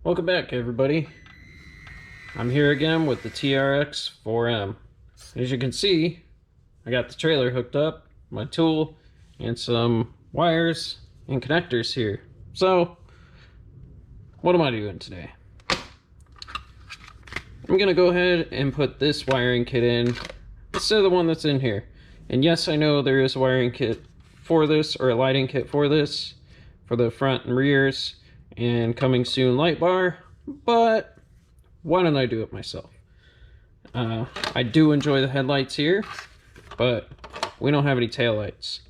Welcome back, everybody. I'm here again with the TRX 4M. As you can see, I got the trailer hooked up, my tool, and some wires and connectors here. So, what am I doing today? I'm gonna go ahead and put this wiring kit in instead of the one that's in here. And yes, I know there is a wiring kit for this, or a lighting kit for this, for the front and rears, and coming soon light bar, but why don't I do it myself? I do enjoy the headlights here, but we don't have any taillights.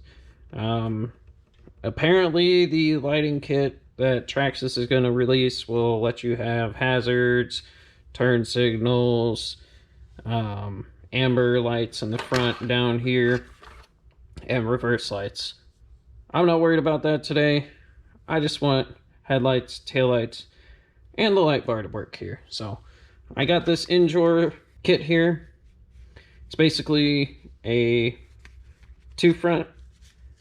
Apparently the lighting kit that Traxxas is going to release will let you have hazards, turn signals, amber lights in the front down here, and reverse lights. I'm not worried about that today. I just want headlights, taillights, and the light bar to work here. So I got this Injor kit here. It's basically a two front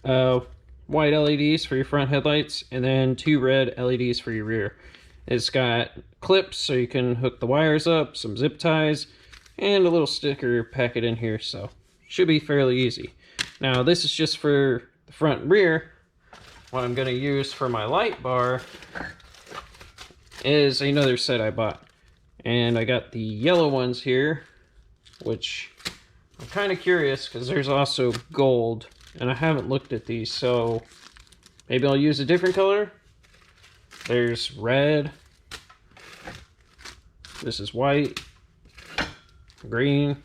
white LEDs for your front headlights and then two red LEDs for your rear. It's got clips so you can hook the wires up, some zip ties, and a little sticker packet in here, so should be fairly easy. Now this is just for the front and rear. What I'm going to use for my light bar is another set I bought. And I got the yellow ones here, which I'm kind of curious because there's also gold. And I haven't looked at these, so maybe I'll use a different color. There's red. This is white, green,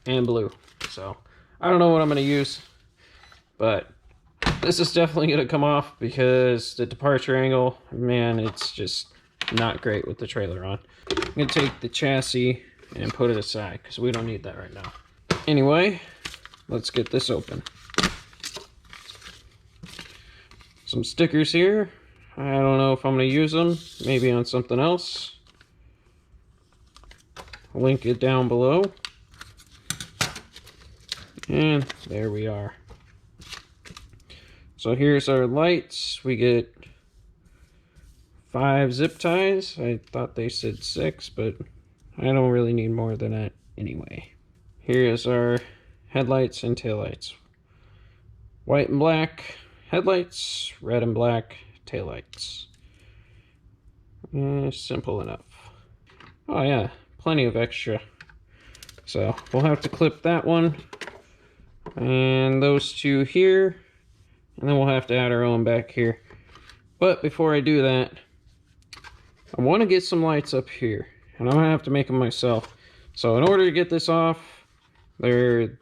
and blue. So I don't know what I'm going to use, but this is definitely going to come off because the departure angle, man, it's just not great with the trailer on. I'm going to take the chassis and put it aside because we don't need that right now. Anyway, let's get this open. Some stickers here. I don't know if I'm going to use them. Maybe on something else. I'll link it down below. And there we are. So here's our lights. We get 5 zip ties. I thought they said 6, but I don't really need more than that anyway. Here's our headlights and taillights. White and black headlights, red and black taillights. Simple enough. Oh yeah, plenty of extra. So we'll have to clip that one and those two here. And then we'll have to add our own back here. But before I do that, I want to get some lights up here. And I'm going to have to make them myself. So in order to get this off, there are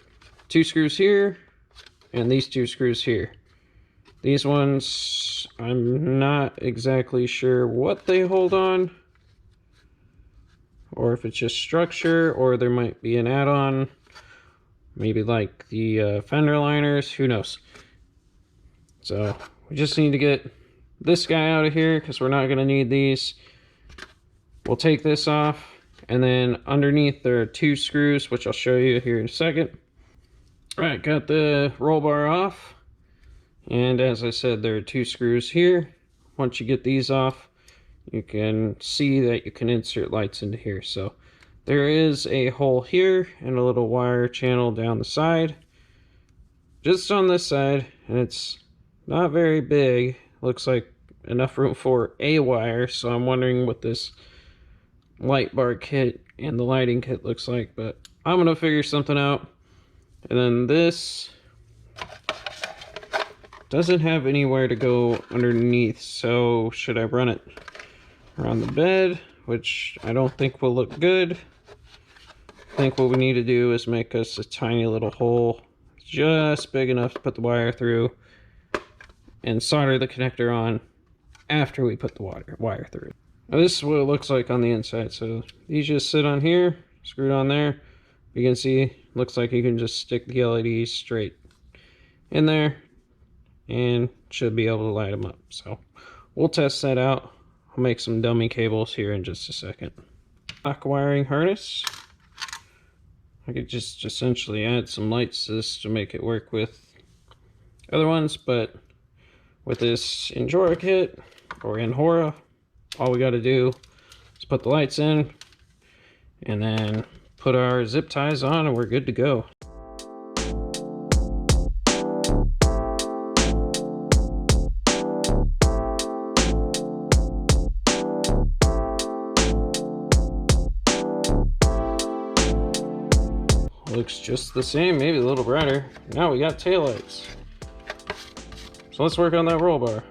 2 screws here and these 2 screws here. These ones, I'm not exactly sure what they hold on. Or if it's just structure, or there might be an add-on. Maybe like the fender liners, who knows. So we just need to get this guy out of here because we're not going to need these. We'll take this off, and then underneath there are 2 screws, which I'll show you here in a second. All right, got the roll bar off, and as I said, there are 2 screws here. Once you get these off, you can see that you can insert lights into here. So there is a hole here and a little wire channel down the side, just on this side, and it's not very big. Looks like enough room for a wire, so I'm wondering what this light bar kit and the lighting kit looks like, but I'm gonna figure something out. And then this doesn't have anywhere to go underneath, so should I run it around the bed, which I don't think will look good. I think what we need to do is make us a tiny little hole just big enough to put the wire through and solder the connector on after we put the wire through. Now this is what it looks like on the inside. So these just sit on here, screwed on there. You can see, looks like you can just stick the LEDs straight in there and should be able to light them up. So we'll test that out. I'll make some dummy cables here in just a second. Stock wiring harness. I could just essentially add some lights to this to make it work with other ones, but with this Injora kit, or Injora, all we got to do is put the lights in and then put our zip ties on and we're good to go. Looks just the same, maybe a little brighter. Now we got taillights. So let's work on that roll bar.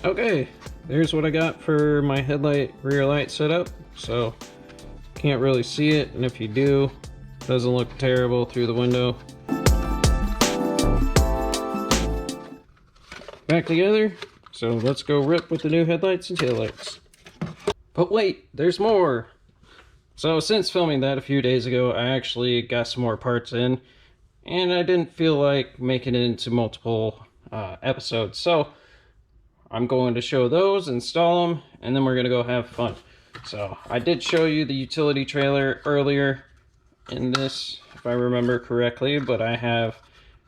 Okay, there's what I got for my headlight rear light setup. So can't really see it, and if you do, it doesn't look terrible through the window. Back together, so let's go rip with the new headlights and taillights. But wait, there's more! So since filming that a few days ago, I actually got some more parts in, and I didn't feel like making it into multiple episodes. So I'm going to show those, install them, and then we're going to go have fun. So I did show you the utility trailer earlier in this, if I remember correctly, but I have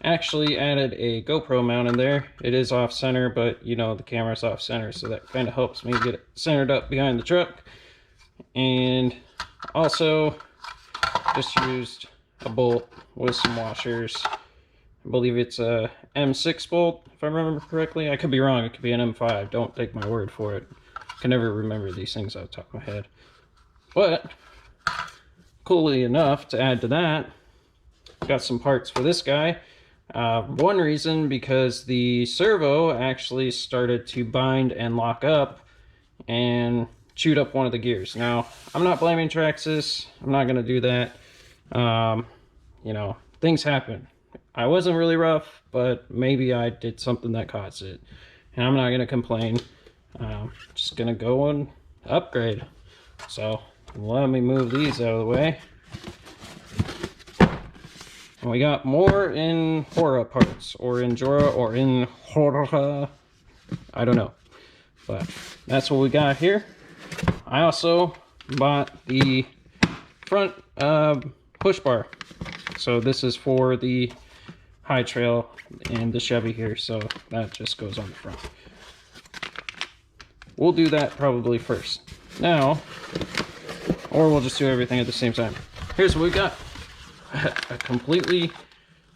actually added a GoPro mount in there. It is off center, but you know, the camera's off center, so that kind of helps me get it centered up behind the truck. And also just used a bolt with some washers. I believe it's a M6 bolt, if I remember correctly. I could be wrong, it could be an M5. Don't take my word for it. I can never remember these things off the top of my head. But, coolly enough, to add to that, got some parts for this guy. One reason, because the servo actually started to bind and lock up and chewed up one of the gears. Now, I'm not blaming Traxxas. I'm not going to do that. You know, things happen. I wasn't really rough, but maybe I did something that caused it. And I'm not going to complain. Just going to go and upgrade. So, let me move these out of the way. And we got more in Hora parts, or in Jora, or in Hora. I don't know. But that's what we got here. I also bought the front push bar. So this is for the High Trail and the Chevy here, so that just goes on the front. We'll do that probably first. Now, or we'll just do everything at the same time. Here's what we got. A completely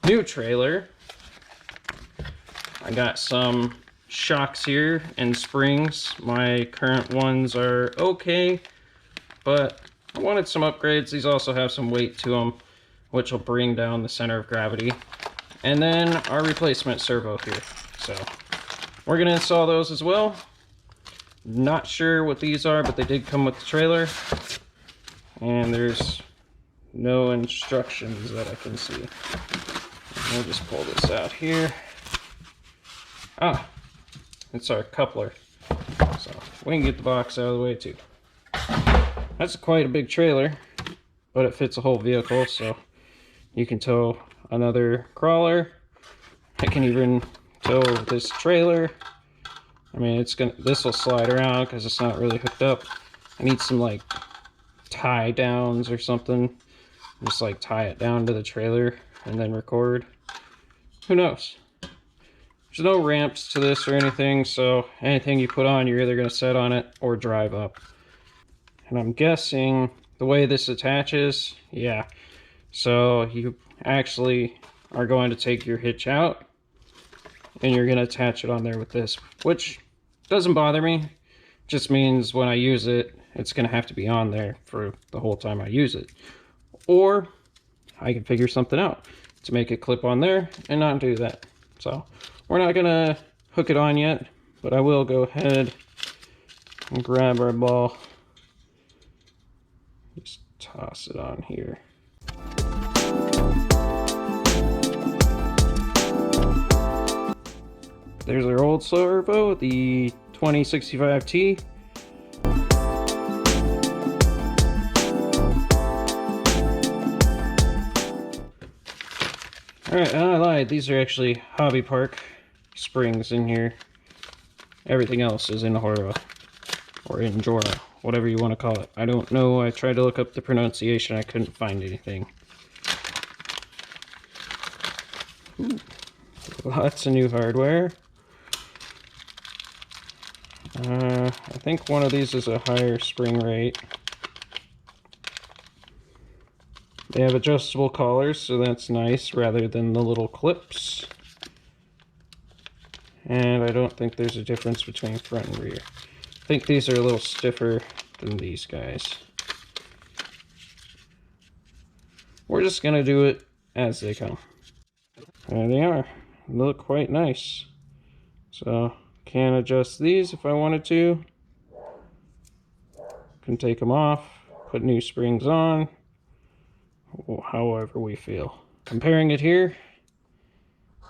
new trailer. I got some shocks here and springs. My current ones are okay, but I wanted some upgrades. These also have some weight to them, which will bring down the center of gravity. And then our replacement servo here. So we're gonna install those as well. Not sure what these are, but they did come with the trailer. And there's no instructions that I can see. We'll just pull this out here. Ah, it's our coupler. So we can get the box out of the way too. That's quite a big trailer, but it fits a whole vehicle, so you can tow another crawler. I can even tow this trailer. I mean, this will slide around because it's not really hooked up. I need some like tie downs or something. Just like tie it down to the trailer and then record. Who knows? There's no ramps to this or anything, so anything you put on, you're either going to set on it or drive up. And I'm guessing the way this attaches, yeah. So you actually are going to take your hitch out and you're going to attach it on there with this, which doesn't bother me. Just means when I use it, it's going to have to be on there for the whole time I use it. Or I can figure something out to make it clip on there and not do that. So we're not going to hook it on yet, but I will go ahead and grab our ball. Just toss it on here. There's our old servo, the 2065T. Alright, I lied. These are actually Hobby Park springs in here. Everything else is in Hora, or in Jora, whatever you want to call it. I don't know. I tried to look up the pronunciation. I couldn't find anything. Ooh, lots of new hardware. I think one of these is a higher spring rate. They have adjustable collars, so that's nice, rather than the little clips. And I don't think there's a difference between front and rear. I think these are a little stiffer than these guys. We're just going to do it as they come. There they are. They look quite nice. So, can adjust these if I wanted to. Can take them off, put new springs on, however we feel. Comparing it here,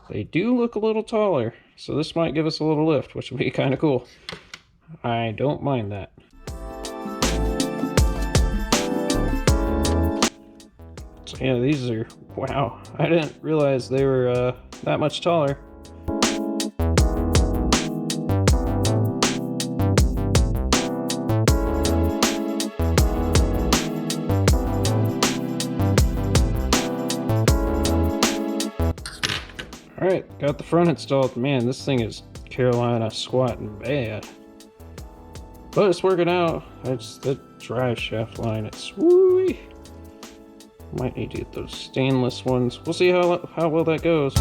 they do look a little taller, so this might give us a little lift, which would be kind of cool. I don't mind that. So yeah, these are, wow, I didn't realize they were that much taller. Alright, got the front installed. Man, this thing is Carolina squatting bad. But it's working out. It's the drive shaft line. It's woo. Might need to get those stainless ones. We'll see how well that goes.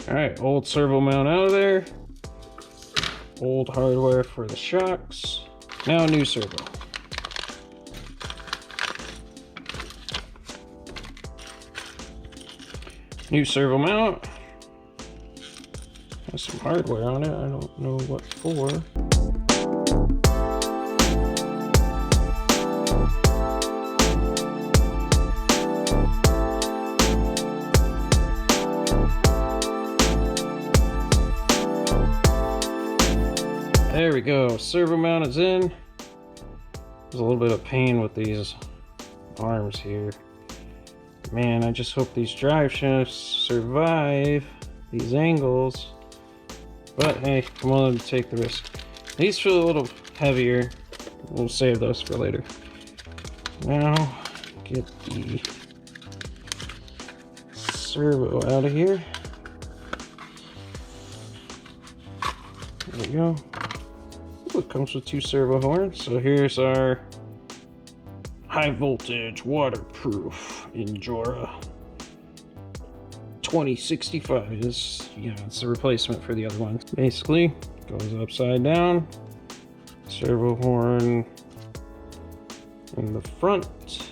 Alright, old servo mount out of there. Old hardware for the shocks. Now new servo. New servo mount. Has some hardware on it. I don't know what for. There we go, servo mount is in. There's a little bit of pain with these arms here. Man, I just hope these drive shafts survive these angles. But hey, I'm willing to take the risk. These feel a little heavier. We'll save those for later. Now, get the servo out of here. There we go. It comes with 2 servo horns. So here's our high voltage waterproof Injora 2065. Is, it's a replacement for the other one. Basically goes upside down. Servo horn in the front.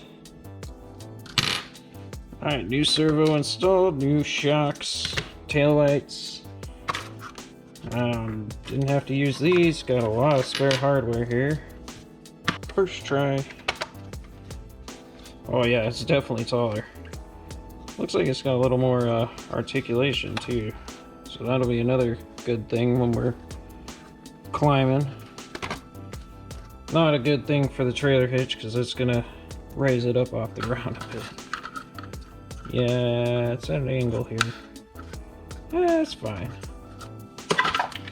Alright, new servo installed, new shocks, taillights. Didn't have to use these, got a lot of spare hardware here. First try. Oh yeah, it's definitely taller. Looks like it's got a little more articulation too. So that'll be another good thing when we're climbing. Not a good thing for the trailer hitch because it's gonna raise it up off the ground a bit. Yeah, it's at an angle here. Yeah, it's fine.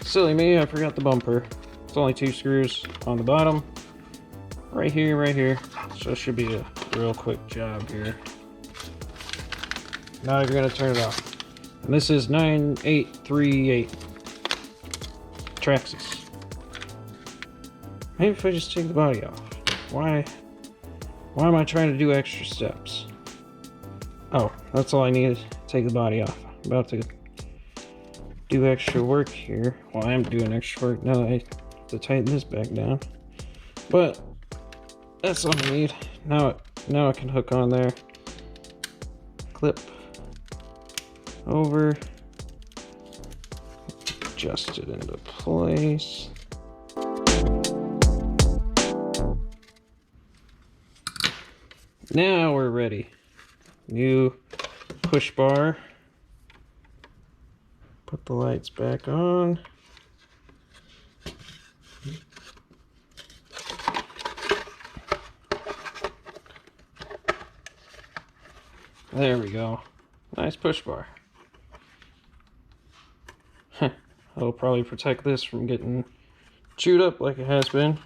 Silly me, I forgot the bumper. It's only 2 screws on the bottom. Right here. So it should be a real quick job here. Now you're gonna turn it off. And this is 9838 Traxxas. Maybe if I just take the body off. Why am I trying to do extra steps? Oh, that's all I needed. Take the body off. I'm about to do extra work here. Well, I am doing extra work now that I have to tighten this back down. But that's all I need. Now it can hook on there. Clip over. Adjust it into place. Now we're ready. New push bar. Put put the lights back on. There we go. Nice push bar. That'll probably protect this from getting chewed up like it has been.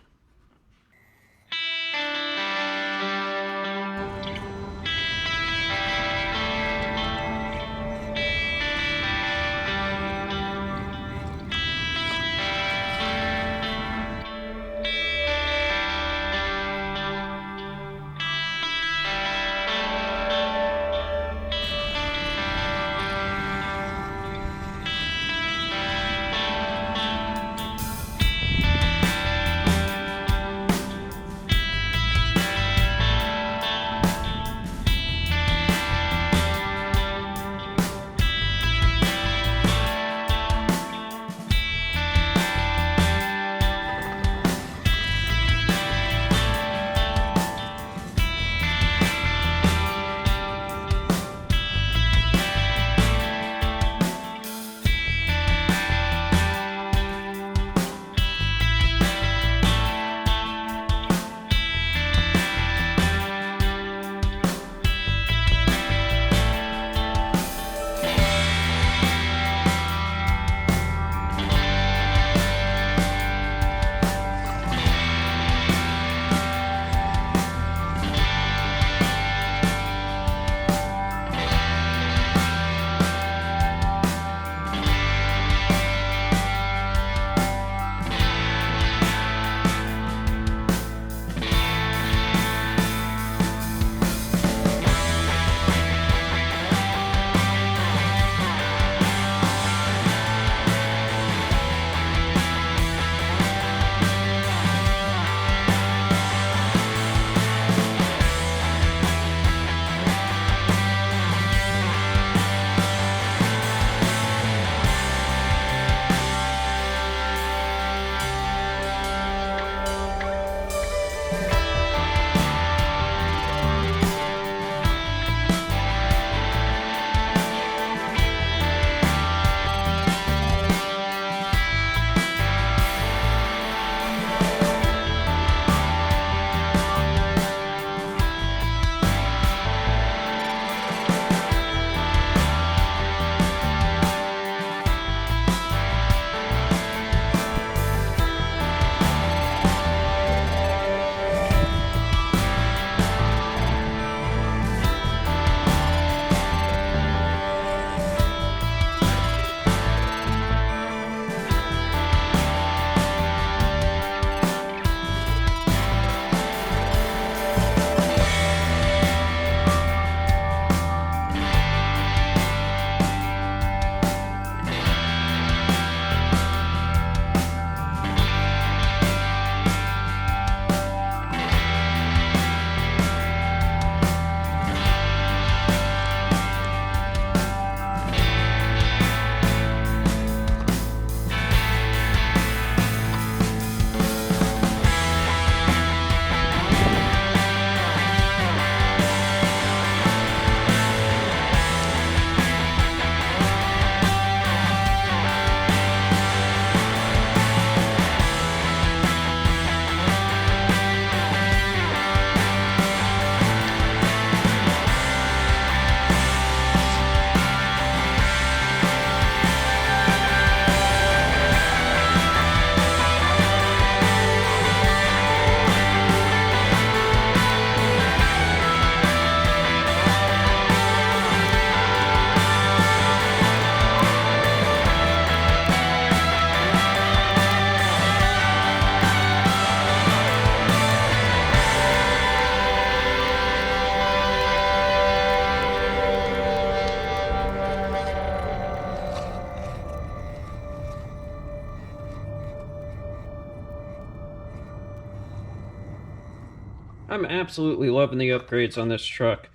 I'm absolutely loving the upgrades on this truck.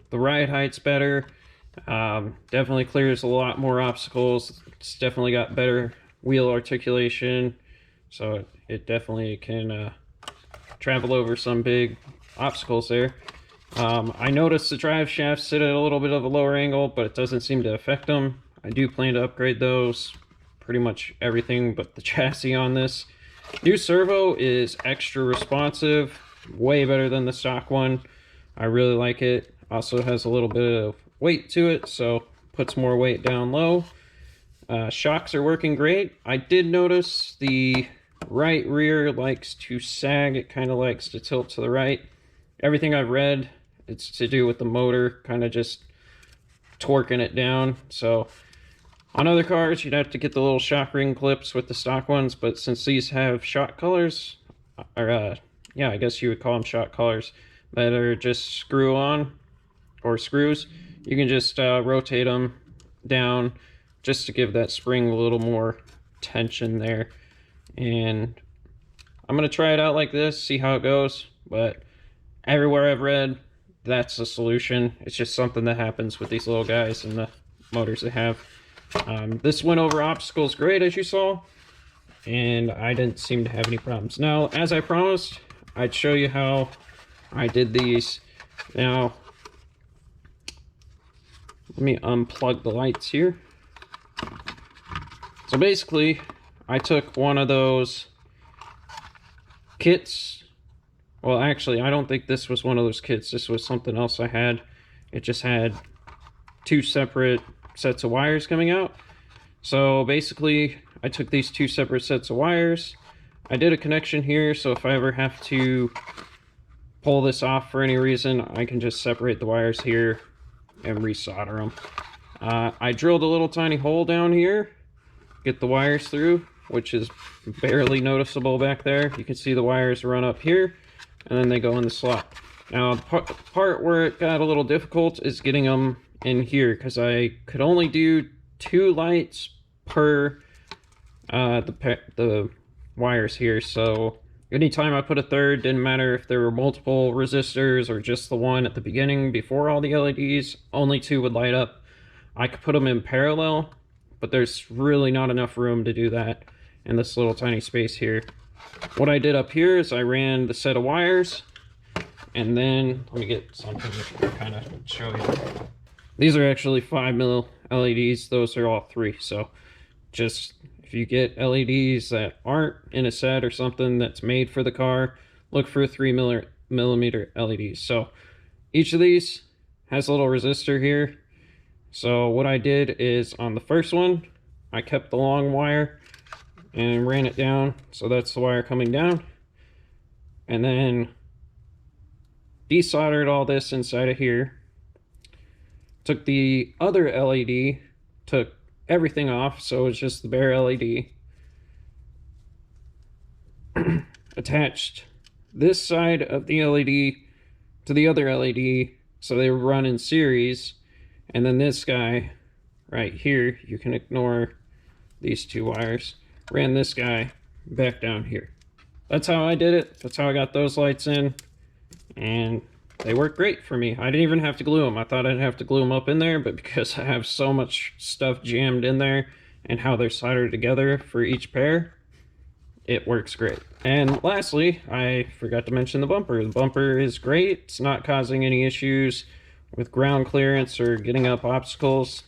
The ride height's better. Definitely clears a lot more obstacles. It's definitely got better wheel articulation, so it definitely can travel over some big obstacles there. I noticed the drive shafts sit at a little bit of a lower angle, but it doesn't seem to affect them. I do plan to upgrade those, pretty much everything but the chassis on this. New servo is extra responsive, way better than the stock one. I really like it. Also has a little bit of weight to it, so puts more weight down low. Shocks are working great. I did notice the right rear likes to sag. It kind of likes to tilt to the right. Everything I've read, it's to do with the motor kind of just torquing it down. So on other cars, you'd have to get the little shock ring clips with the stock ones, but since these have shock collars, or yeah, I guess you would call them shock collars, that are just screw on, or screws, you can just rotate them down just to give that spring a little more tension there. And I'm going to try it out like this, see how it goes, but everywhere I've read, that's the solution. It's just something that happens with these little guys and the motors they have. This went over obstacles great, as you saw, and I didn't seem to have any problems. Now, as I promised, I'd show you how I did these. Now, let me unplug the lights here. So basically, I took one of those kits. Well, actually, I don't think this was one of those kits. This was something else I had. It just had two separate sets of wires coming out. So basically, I took these two separate sets of wires. I did a connection here, so if I ever have to pull this off for any reason, I can just separate the wires here and resolder them. I drilled a little tiny hole down here, get the wires through, which is barely noticeable back there. You can see the wires run up here, and then they go in the slot. Now, the part where it got a little difficult is getting them in here, because I could only do 2 lights per the wires here. So anytime I put a third, didn't matter if there were multiple resistors or just the one at the beginning before all the LEDs, only 2 would light up. I could put them in parallel, but there's really not enough room to do that in this little tiny space here. What I did up here is I ran the set of wires, and then let me get something to kind of show you. These are actually 5mm LEDs. Those are all 3. So just if you get LEDs that aren't in a set or something that's made for the car, look for 3mm LEDs. So each of these has a little resistor here. So what I did is on the first one, I kept the long wire and ran it down. So that's the wire coming down. And then desoldered all this inside of here. Took the other LED, took everything off, so it's just the bare LED. Attached this side of the LED to the other LED, so they run in series. And then this guy right here, you can ignore these 2 wires, ran this guy back down here. That's how I did it. That's how I got those lights in, and they work great for me. I didn't even have to glue them. I thought I'd have to glue them up in there, but because I have so much stuff jammed in there and how they're soldered together for each pair, it works great. And lastly, I forgot to mention the bumper. The bumper is great. It's not causing any issues with ground clearance or getting up obstacles.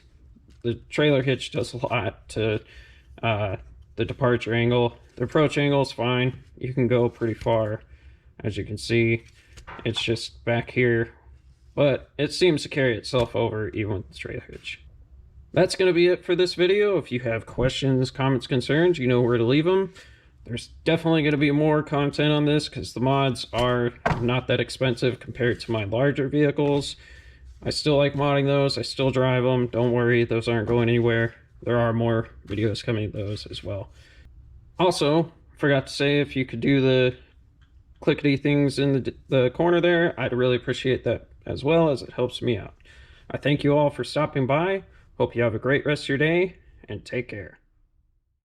The trailer hitch does a lot to the departure angle. The approach angle is fine. You can go pretty far, as you can see. It's just back here, but it seems to carry itself over even with the trailer hitch. That's going to be it for this video. If you have questions, comments, concerns, you know where to leave them. There's definitely going to be more content on this because the mods are not that expensive compared to my larger vehicles. I still like modding those. I still drive them. Don't worry, those aren't going anywhere. There are more videos coming to those as well. Also, forgot to say, if you could do the clickety things in the corner there, I'd really appreciate that as well, as it helps me out. I thank you all for stopping by. Hope you have a great rest of your day, and take care.